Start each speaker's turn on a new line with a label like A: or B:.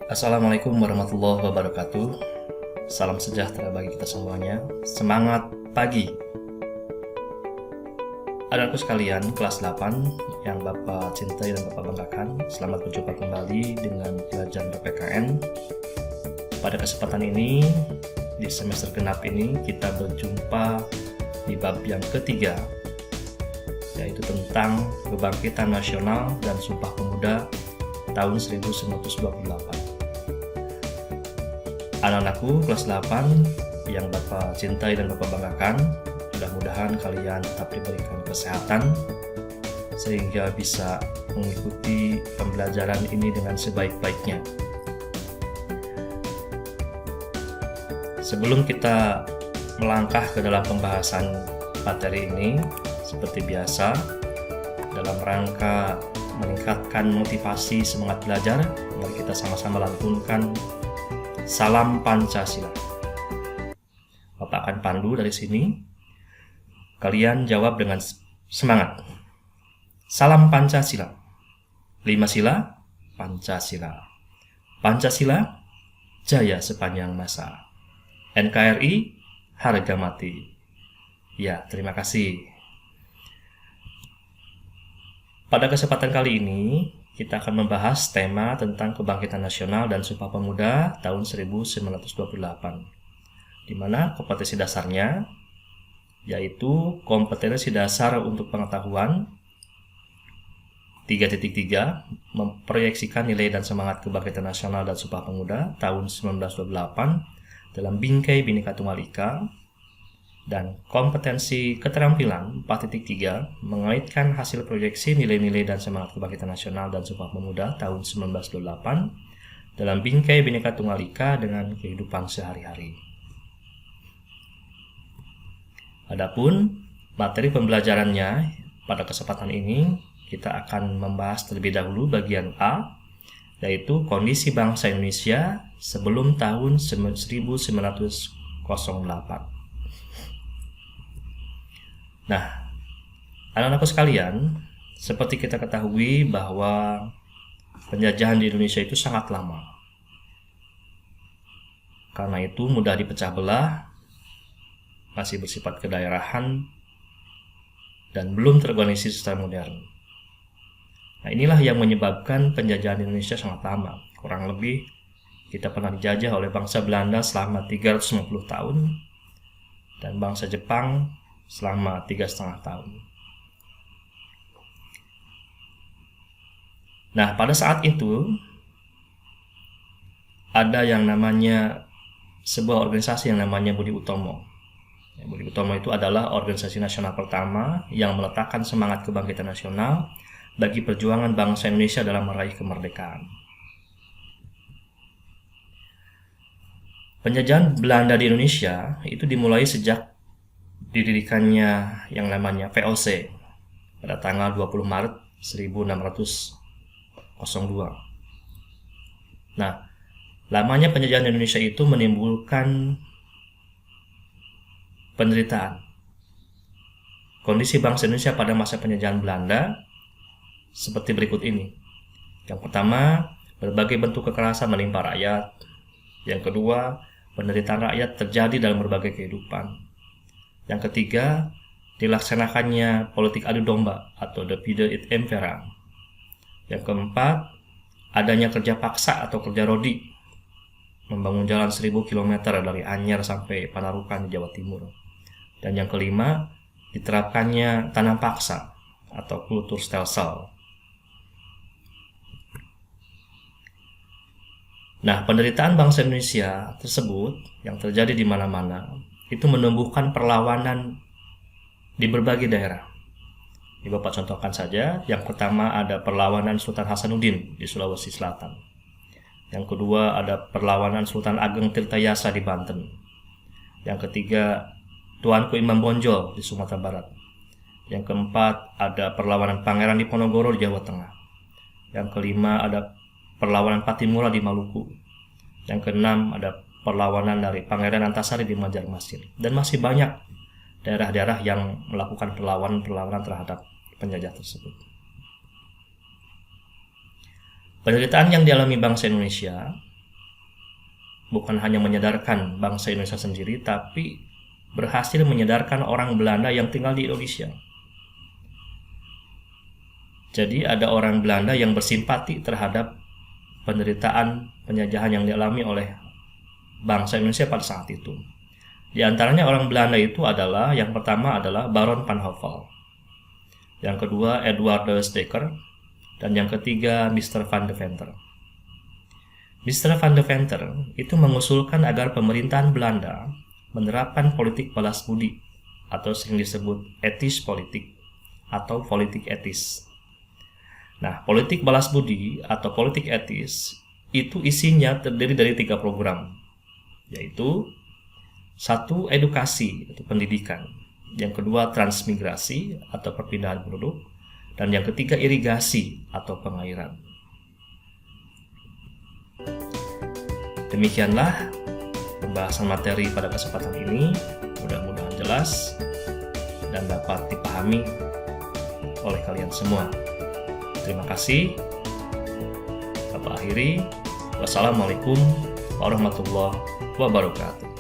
A: Assalamualaikum warahmatullahi wabarakatuh. Salam sejahtera bagi kita semuanya. Semangat pagi. Anak-anakku sekalian, kelas 8 yang Bapak cintai dan Bapak banggakan, selamat berjumpa kembali dengan pelajaran PPKN. Pada kesempatan ini, di semester genap ini, kita berjumpa di bab yang ketiga, yaitu tentang Kebangkitan Nasional dan Sumpah Pemuda tahun 1928. Anak-anakku kelas 8 yang Bapak cintai dan Bapak banggakan, mudah-mudahan kalian tetap diberikan kesehatan sehingga bisa mengikuti pembelajaran ini dengan sebaik-baiknya. Sebelum kita melangkah ke dalam pembahasan materi ini, seperti biasa, dalam rangka meningkatkan motivasi semangat belajar, mari kita sama-sama lantunkan Salam Pancasila. Bapak akan pandu dari sini. Kalian jawab dengan semangat. Salam Pancasila. 5 sila, Pancasila. Pancasila, jaya sepanjang masa. NKRI, harga mati. Ya, terima kasih. Pada kesempatan kali ini, kita akan membahas tema tentang Kebangkitan Nasional dan Sumpah Pemuda tahun 1928, di mana kompetensi dasarnya yaitu kompetensi dasar untuk pengetahuan 3.3 memproyeksikan nilai dan semangat Kebangkitan Nasional dan Sumpah Pemuda tahun 1928 dalam bingkai Bhinneka Tunggal Ika, dan kompetensi keterampilan 4.3 mengaitkan hasil proyeksi nilai-nilai dan semangat Kebangkitan Nasional dan Sumpah Pemuda tahun 1928 dalam bingkai Bhinneka Tunggal Ika dengan kehidupan sehari-hari. Adapun materi pembelajarannya pada kesempatan ini kita akan membahas terlebih dahulu bagian A, yaitu kondisi bangsa Indonesia sebelum tahun 1908. Nah, anak-anakku sekalian, seperti kita ketahui bahwa penjajahan di Indonesia itu sangat lama. Karena itu mudah dipecah belah, masih bersifat kedaerahan, dan belum terorganisir secara modern. Nah, inilah yang menyebabkan penjajahan di Indonesia sangat lama. Kurang lebih kita pernah dijajah oleh bangsa Belanda selama 350 tahun, dan bangsa Jepang selama 3,5 tahun. Nah, pada saat itu ada yang namanya sebuah organisasi yang namanya Budi Utomo. Budi Utomo itu adalah organisasi nasional pertama yang meletakkan semangat kebangkitan nasional bagi perjuangan bangsa Indonesia dalam meraih kemerdekaan. Penjajahan Belanda di Indonesia itu dimulai sejak didirikannya yang namanya VOC pada tanggal 20 Maret 1602. Nah, lamanya penjajahan Indonesia itu menimbulkan penderitaan. Kondisi bangsa Indonesia pada masa penjajahan Belanda seperti berikut ini. Yang pertama, berbagai bentuk kekerasan menimpa rakyat. Yang kedua, penderitaan rakyat terjadi dalam berbagai kehidupan. Yang ketiga, dilaksanakannya politik adu domba atau divide et impera. Yang keempat, adanya kerja paksa atau kerja rodi, membangun jalan 1000 km dari Anyer sampai Panarukan di Jawa Timur. Dan yang kelima, diterapkannya tanam paksa atau kultur stelsel. Nah, penderitaan bangsa Indonesia tersebut yang terjadi di mana-mana itu menumbuhkan perlawanan di berbagai daerah. Ini Bapak contohkan saja. Yang pertama ada perlawanan Sultan Hasanuddin di Sulawesi Selatan. Yang kedua ada perlawanan Sultan Ageng Tirtayasa di Banten. Yang ketiga Tuanku Imam Bonjol di Sumatera Barat. Yang keempat ada perlawanan Pangeran Diponegoro di Jawa Tengah. Yang kelima ada perlawanan Pattimura di Maluku. Yang keenam ada perlawanan dari Pangeran Antasari di Banjarmasin, dan masih banyak daerah-daerah yang melakukan perlawanan terhadap penjajah tersebut. Penderitaan yang dialami bangsa Indonesia bukan hanya menyadarkan bangsa Indonesia sendiri, tapi berhasil menyadarkan orang Belanda yang tinggal di Indonesia. Jadi ada orang Belanda yang bersimpati terhadap penderitaan penjajahan yang dialami oleh bangsa Indonesia pada saat itu. Di antaranya orang Belanda itu adalah, yang pertama adalah Baron van Hove, yang kedua Eduardus Dekker, dan yang ketiga Mr. van Deventer. Mr. van Deventer itu mengusulkan agar pemerintahan Belanda menerapkan politik balas budi atau yang disebut etis politik atau politik etis. Nah, politik balas budi atau politik etis itu isinya terdiri dari 3 program, yaitu 1. Edukasi atau pendidikan, yang kedua transmigrasi atau perpindahan penduduk, dan yang ketiga irigasi atau pengairan. Demikianlah pembahasan materi pada kesempatan ini, mudah-mudahan jelas dan dapat dipahami oleh kalian semua. Terima kasih. Bapak akhiri. Wassalamualaikum warahmatullahi wabarakatuh.